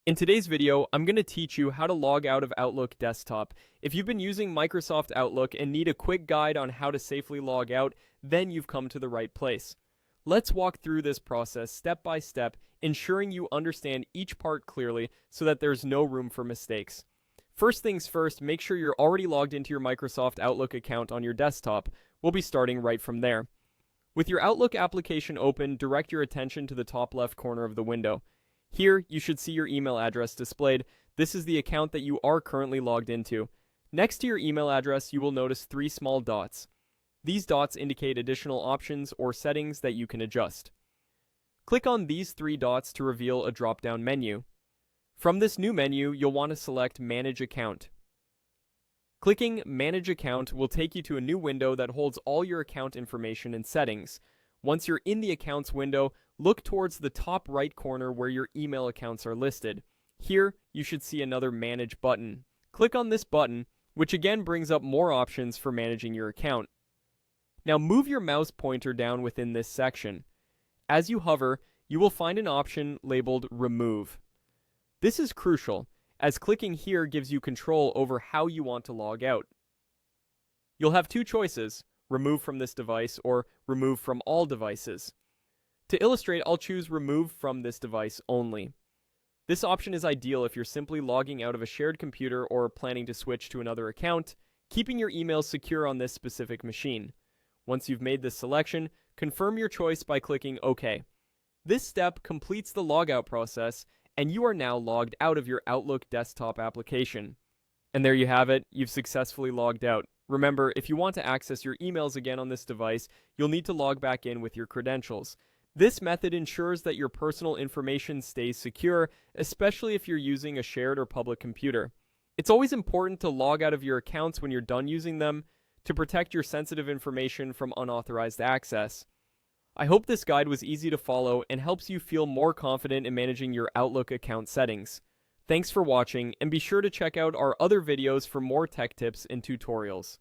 In today's video, I'm going to teach you how to log out of Outlook Desktop. If you've been using Microsoft Outlook and need a quick guide on how to safely log out, then you've come to the right place. Let's walk through this process step by step, ensuring you understand each part clearly so that there's no room for mistakes. First things first, make sure you're already logged into your Microsoft Outlook account on your desktop. We'll be starting right from there. With your Outlook application open, direct your attention to the top left corner of the window. Here, you should see your email address displayed. This is the account that you are currently logged into. Next to your email address, you will notice three small dots. These dots indicate additional options or settings that you can adjust. Click on these three dots to reveal a drop-down menu. From this new menu, you'll want to select Manage Account. Clicking Manage Account will take you to a new window that holds all your account information and settings. Once you're in the Accounts window, look towards the top right corner where your email accounts are listed. Here, you should see another Manage button. Click on this button, which again brings up more options for managing your account. Now move your mouse pointer down within this section. As you hover, you will find an option labeled Remove. This is crucial, as clicking here gives you control over how you want to log out. You'll have two choices: remove from this device or remove from all devices. To illustrate, I'll choose remove from this device only. This option is ideal if you're simply logging out of a shared computer or planning to switch to another account, keeping your emails secure on this specific machine. Once you've made this selection, confirm your choice by clicking OK. This step completes the logout process, and you are now logged out of your Outlook desktop application. And there you have it, you've successfully logged out. Remember, if you want to access your emails again on this device, you'll need to log back in with your credentials. This method ensures that your personal information stays secure, especially if you're using a shared or public computer. It's always important to log out of your accounts when you're done using them to protect your sensitive information from unauthorized access. I hope this guide was easy to follow and helps you feel more confident in managing your Outlook account settings. Thanks for watching, and be sure to check out our other videos for more tech tips and tutorials.